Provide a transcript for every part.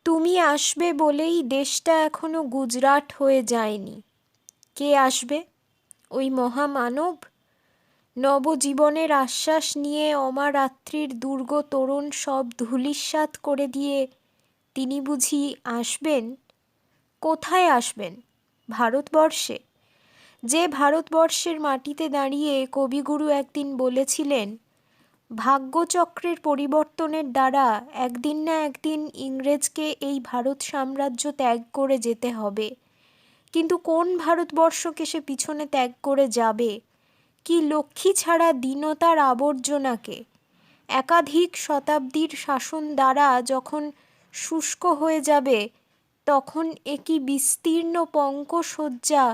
তুমি আসবে বলেই দেশটা এখনো গুজরাট হয়ে যায়নি। কে আসবে? ওই মহামানব? নবজীবনের আশ্বাস নিয়ে অমারাত্রির দুর্গ তোরণ সব ধূলিসাৎ করে দিয়ে তিনি বুঝি আসবেন? কোথায় আসবেন? ভারতবর্ষে? যে ভারতবর্ষের মাটিতে দাঁড়িয়ে কবিগুরু একদিন বলেছিলেন, ভাগ্যচক্রের পরিবর্তনের দ্বারা একদিন না একদিন ইংরেজকে এই ভারত সাম্রাজ্য ত্যাগ করে যেতে হবে। কিন্তু কোন ভারতবর্ষকে সে পিছনে ত্যাগ করে যাবে? কি লক্ষ্মী ছাড়া দীনতার আবর্জনাকে? একাধিক শতাব্দীর শাসন দ্বারা যখন শুষ্ক হয়ে যাবে, তখন একই বিস্তীর্ণ পঙ্কশয্যা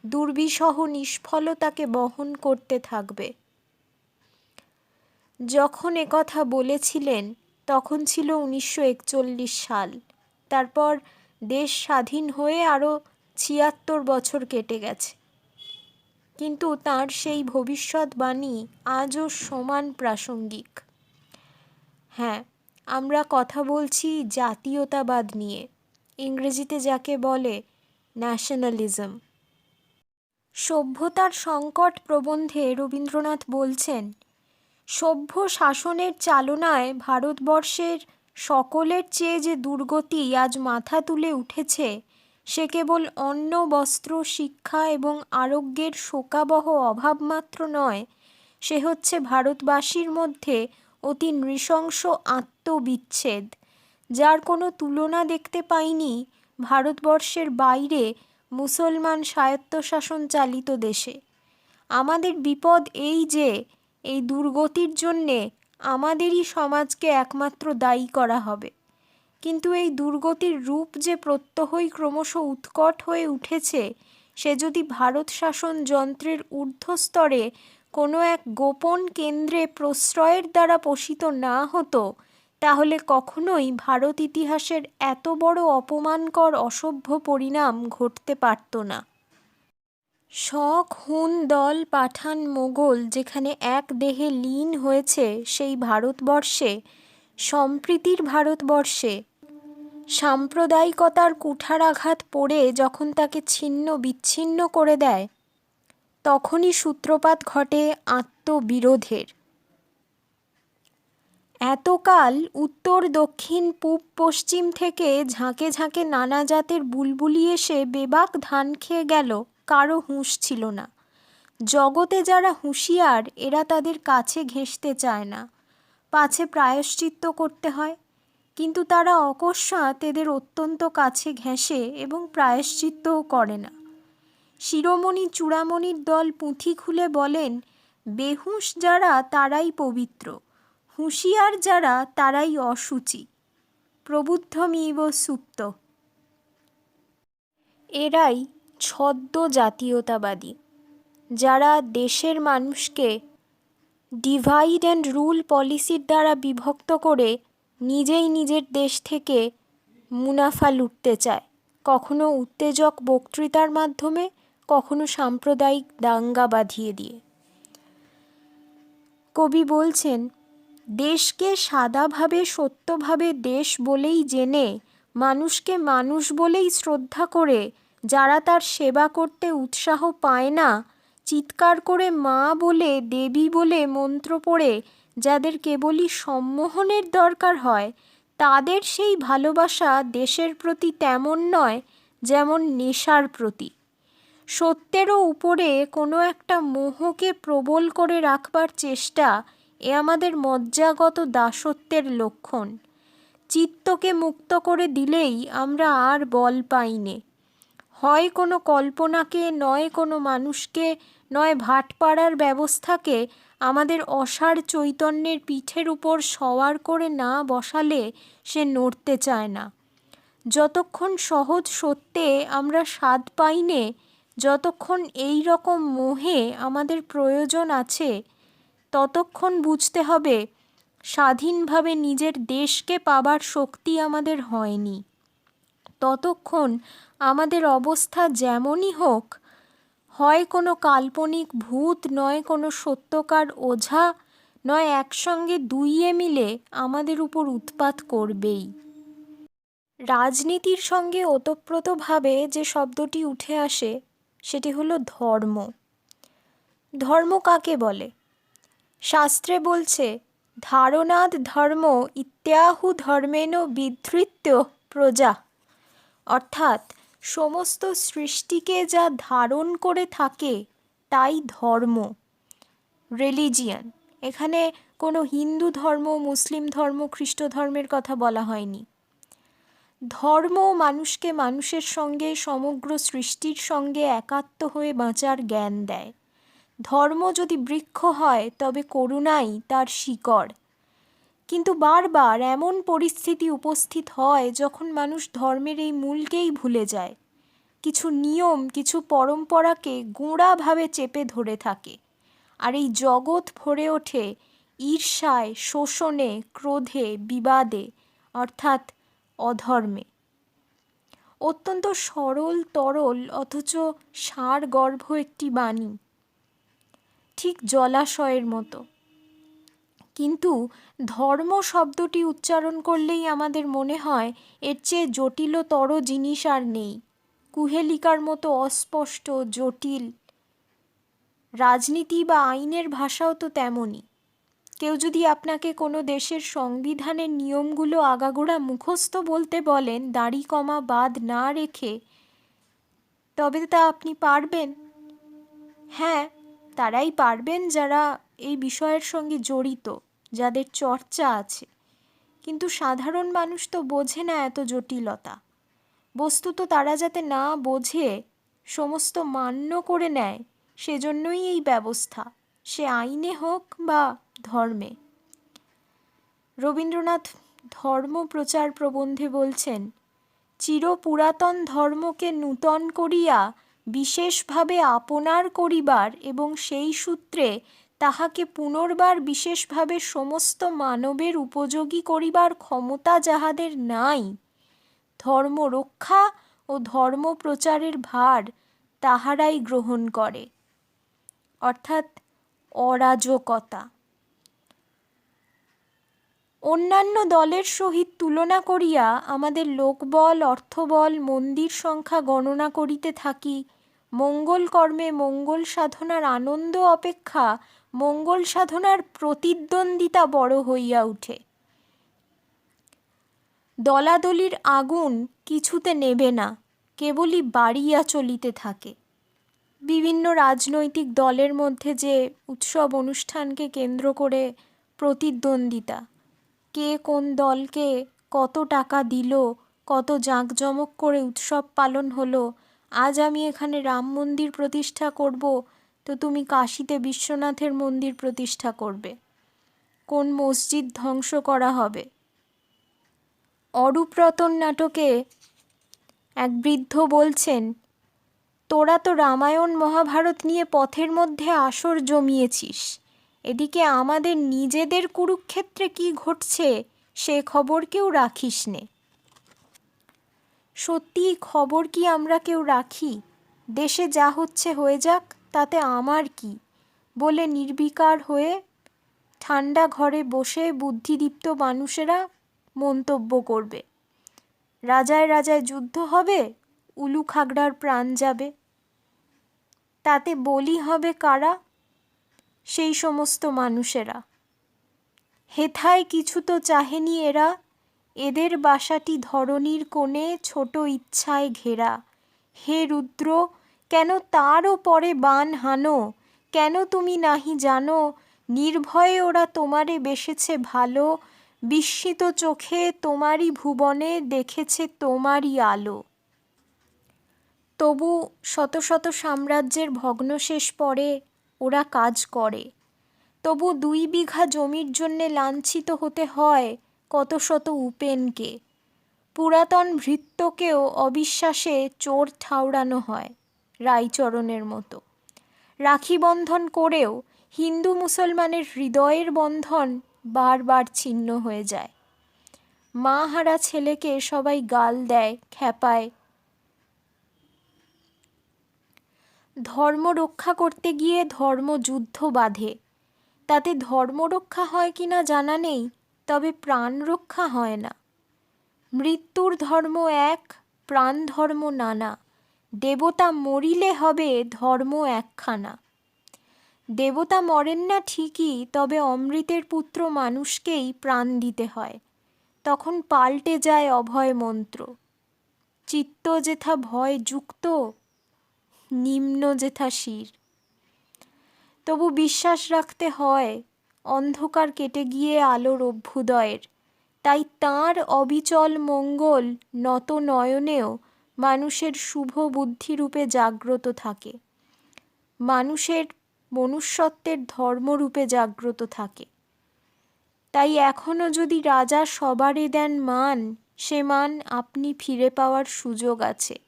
দুর্বিষহ নিষ্ফলতাকে বহন করতে থাকবে। যখন একথা বলেছিলেন তখন ছিল 1941 সাল। তারপর দেশ স্বাধীন হয়ে আরও 76 বছর কেটে গেছে, কিন্তু তাঁর সেই ভবিষ্যৎবাণী আজও সমান প্রাসঙ্গিক। হ্যাঁ, আমরা কথা বলছি জাতীয়তাবাদ নিয়ে, ইংরেজিতে যাকে বলে ন্যাশনালিজম। সভ্যতার সংকট প্রবন্ধে রবীন্দ্রনাথ বলছেন, সভ্য শাসনের চালনায় ভারতবর্ষের সকলের চেয়ে যে দুর্গতি আজ মাথা তুলে উঠেছে, সে কেবল অন্ন, বস্ত্র, শিক্ষা এবং আরোগ্যের শোকাবহ অভাব মাত্র নয়, সে হচ্ছে ভারতবাসীর মধ্যে অতি নৃশংস আত্মবিচ্ছেদ, যার কোনো তুলনা দেখতে পাইনি ভারতবর্ষের বাইরে মুসলমান স্বায়ত্তশাসন চালিত দেশে। আমাদের বিপদ এই যে এই দুর্গতির জন্যে আমাদেরই সমাজকে একমাত্র দায়ী করা হবে। কিন্তু এই দুর্গতির রূপ যে প্রত্যহই ক্রমশ উৎকট হয়ে উঠেছে, সে যদি ভারত শাসন যন্ত্রের ঊর্ধ্বস্তরে কোনো এক গোপন কেন্দ্রে প্রশ্রয়ের দ্বারা পোষিত না হতো, তাহলে কখনোই ভারত ইতিহাসের এত বড় অপমানকর অসভ্য পরিণাম ঘটতে পারত না। শক, হুন, দল, পাঠান, মোগল যেখানে এক দেহে লীন হয়েছে, সেই ভারতবর্ষে, সম্প্রীতির ভারতবর্ষে, সাম্প্রদায়িকতার কুঠারাঘাত পড়ে যখন তাকে ছিন্ন বিচ্ছিন্ন করে দেয়, তখনই সূত্রপাত ঘটে আত্মবিরোধের। এতকাল উত্তর, দক্ষিণ, পূব, পশ্চিম থেকে ঝাঁকে ঝাঁকে নানা জাতের বুলবুলি এসে বেবাক ধান খেয়ে গেল, কারো হুঁশ ছিল না। জগতে যারা হুঁশিয়ার, এরা তাদের কাছে ঘেঁষতে চায় না, পাছে প্রায়শ্চিত্ত করতে হয়, কিন্তু তারা অকস্মাৎ এদের অত্যন্ত কাছে ঘেঁষে এবং প্রায়শ্চিত্তও করে না। শিরোমণি চূড়ামণির দল পুঁথি খুলে বলেন, বেহুঁশ যারা তারাই পবিত্র, হুঁশিয়ার যারা তারাই অশুচি, প্রবুদ্ধমিব সুপ্ত। এরাই ছদ্ম জাতীয়তাবাদী, যারা দেশের মানুষকে ডিভাইড অ্যান্ড রুল পলিসির দ্বারা বিভক্ত করে নিজেই নিজের দেশ থেকে মুনাফা লুটতে চায়, কখনো উত্তেজক বক্তৃতার মাধ্যমে, কখনো সাম্প্রদায়িক দাঙ্গা বাঁধিয়ে দিয়ে। কবি বলছেন, দেশকে সাদাভাবে সত্যভাবে দেশ বলেই জেনে, মানুষকে মানুষ বলেই শ্রদ্ধা করে যারা তার সেবা করতে উৎসাহ পায় না, চিৎকার করে মা বলে, দেবী বলে মন্ত্র পড়ে যাদের কেবলই সম্মোহনের দরকার হয়, তাদের সেই ভালোবাসা দেশের প্রতি তেমন নয় যেমন নেশার প্রতি। সত্যেরও উপরে কোনো একটা মোহকে প্রবল করে রাখবার চেষ্টা, এ আমাদের মজ্জাগত দাসত্বের লক্ষণ। চিত্তকে মুক্ত করে দিলেই আমরা আর বল পাইনে। হয় কোনো কল্পনাকে, নয় কোনো মানুষকে, নয় ভাটপাড়ার ব্যবস্থাকে আমাদের অসার চৈতন্যের পিঠের উপর সওয়ার করে না বসালে সে নড়তে চায় না। যতক্ষণ সহজ সত্যে আমরা স্বাদ পাইনে, যতক্ষণ এই রকম মোহে আমাদের প্রয়োজন আছে, ততক্ষণ বুঝতে হবে স্বাধীনভাবে নিজের দেশকে পাবার শক্তি আমাদের হয়নি। ততক্ষণ আমাদের অবস্থা যেমনই হোক, হয় কোনো কাল্পনিক ভূত, নয় কোনো সত্যকার ওঝা, নয় একসঙ্গে দুইয়ে মিলে আমাদের উপর উৎপাত করবেই। রাজনীতির সঙ্গে ওতপ্রোতভাবে যে শব্দটি উঠে আসে সেটি হলো ধর্ম। ধর্ম কাকে বলে? শাস্ত্রে বলছে, ধারণাদ ধর্ম ইত্যাহু ধর্মেণ বিধৃত্য প্রজা। অর্থাৎ সমস্ত সৃষ্টিকে যা ধারণ করে থাকে তাই ধর্ম, রিলিজিয়ান। এখানে কোনো হিন্দু ধর্ম, মুসলিম ধর্ম, খ্রিস্ট ধর্মের কথা বলা হয়নি। ধর্ম মানুষকে মানুষের সঙ্গে, সমগ্র সৃষ্টির সঙ্গে একাত্ম হয়ে বাঁচার জ্ঞান দেয়। ধর্ম যদি বৃক্ষ হয় তবে করুণাই তার শিকড়। কিন্তু বারবার এমন পরিস্থিতি উপস্থিত হয় যখন মানুষ ধর্মের এই মূলকেই ভুলে যায়, কিছু নিয়ম, কিছু পরম্পরাকে গোঁড়াভাবে চেপে ধরে থাকে। আর এই জগৎ ভরে ওঠে ঈর্ষায়, শোষণে, ক্রোধে, বিবাদে, অর্থাৎ অধর্মে। অত্যন্ত সরল তরল অথচ সারগর্ভ একটি বাণী, ঠিক জলাশয়ের মতো। কিন্তু ধর্ম শব্দটি উচ্চারণ করলেই আমাদের মনে হয় এর চেয়ে জটিলতর জিনিস আর নেই। কুহেলিকার মতো অস্পষ্ট, জটিল। রাজনীতি বা আইনের ভাষাও তো তেমনই। কেউ যদি আপনাকে কোনো দেশের সংবিধানের নিয়মগুলো আগাগোড়া মুখস্থ বলতে বলেন, দাড়ি কমা বাদ না রেখে, তবে তা আপনি পারবেন? হ্যাঁ, তারাই পারবেন যারা এই বিষয়ের সঙ্গে জড়িত, যাদের চর্চা আছে। কিন্তু সাধারণ মানুষ তো বোঝে না এত জটিলতা। বস্তুত তারা যাতে না বোঝে, সমস্ত মান্য করে নেয়, সেজন্যই এই ব্যবস্থা, সে আইনে হোক বা ধর্মে। রবীন্দ্রনাথ ধর্ম প্রচার প্রবন্ধে বলছেন, চিরপুরাতন ধর্মকে নূতন করিয়া বিশেষভাবে আপনার করিবার এবং সেই সূত্রে তাহাকে পুনর্বার বিশেষভাবে সমস্ত মানবের উপযোগী করিবার ক্ষমতা যাহাদের নাই, ধর্ম রক্ষা ও ধর্ম প্রচারের ভার তাহারাই গ্রহণ করে। অর্থাৎ অরাজকতা। অন্যান্য দলের সহিত তুলনা করিয়া আমাদের লোকবল, অর্থবল, মন্দির সংখ্যা গণনা করিতে থাকি, মঙ্গল কর্মে মঙ্গল সাধনার আনন্দ অপেক্ষা মঙ্গল সাধনার প্রতিদ্বন্দ্বিতা বড় হইয়া উঠে। দলাদলির আগুন কিছুতে নেবে না, কেবলই বাড়িয়া চলিতে থাকে। বিভিন্ন রাজনৈতিক দলের মধ্যে যে উৎসব অনুষ্ঠানকে কেন্দ্র করে প্রতিদ্বন্দ্বিতা, কে কোন দলকে কত টাকা দিল, কত জাঁকজমক করে উৎসব পালন হলো, আজ আমি এখানে রাম মন্দির প্রতিষ্ঠা করব, তো তুমি কাশীতে বিশ্বনাথের মন্দির প্রতিষ্ঠা করবে, কোন মসজিদ ধ্বংস করা হবে। অরূপরতন নাটকে এক বৃদ্ধ বলছেন, তোরা তো রামায়ণ মহাভারত নিয়ে পথের মধ্যে আসর জমিয়েছিস, এদিকে আমাদের নিজেদের কুরুক্ষেত্রে কি ঘটছে সে খবর কেউ রাখিস নে। সত্যি খবর কি আমরা কেউ রাখি? দেশে যা হচ্ছে হয়ে যাক, তাতে আমার কি বলে নির্বিকার হয়ে ঠান্ডা ঘরে বসে বুদ্ধিদীপ্ত মানুষেরা মন্তব্য করবে। রাজায় রাজায় যুদ্ধ হবে, উলু খাগড়ার প্রাণ যাবে। তাতে বলি হবে কারা? সেই সমস্ত মানুষেরা। হেথায় কিছু তো চাহেনি এরা, এদের বাসাটি ধরণীর কোণে ছোট ইচ্ছায় ঘেরা। হে রুদ্র, কেন তারও পরে বান হানো, কেন তুমি নাহি জানো, নির্ভয়ে ওরা তোমারে বেসেছে ভালো, বিস্মিত চোখে তোমারই ভুবনে দেখেছে তোমারই আলো। তবু শত শত সাম্রাজ্যের ভগ্নশেষ পরে ওরা কাজ করে। তবু 2 বিঘা জমির জন্যে লাঞ্ছিত হতে হয় কত শত উপেনকে। পুরাতন ভৃত্যকেও অবিশ্বাসে চোর ঠাউরানো হয় রাইচরণের মতো। রাখি বন্ধন করেও হিন্দু মুসলমানের হৃদয়ের বন্ধন বারবার ছিন্ন হয়ে যায়। মা হারা ছেলেকে সবাই গাল দেয়, খ্যাপায়। ধর্ম রক্ষা করতে গিয়ে ধর্মযুদ্ধ বাধে। তাতে ধর্ম রক্ষা হয় কিনা জানা নেই, তবে প্রাণ রক্ষা হয় না। মৃত্যুর ধর্ম এক, প্রাণ ধর্ম নানা, দেবতা মরিলে হবে ধর্ম একখানা। দেবতা মরেন না ঠিকই, তবে অমৃতের পুত্র মানুষকেই প্রাণ দিতে হয়। তখন পাল্টে যায় অভয় মন্ত্র। চিত্ত যেথা ভয় যুক্ত, নিম্ন যেথা শির। তবু বিশ্বাস রাখতে হয়, অন্ধকার কেটে গিয়ে আলোর অভ্যুদয়ের। তাই তাঁর অবিচল মঙ্গল নত নয়নেও মানুষের শুভ বুদ্ধিরূপে জাগ্রত থাকে, মানুষের মনুষ্যত্বের ধর্মরূপে জাগ্রত থাকে। তাই এখনো যদি রাজা সবারে দেন মান, সে মান আপনি ফিরে পাওয়ার সুযোগ আছে।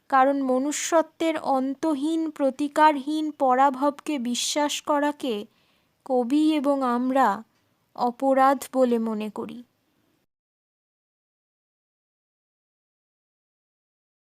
কারণ মনুষ্যত্বের অন্তহীন প্রতিকারহীন পরাভবকে বিশ্বাস করাকে কবি এবং আমরা অপরাধ বলে মনে করি।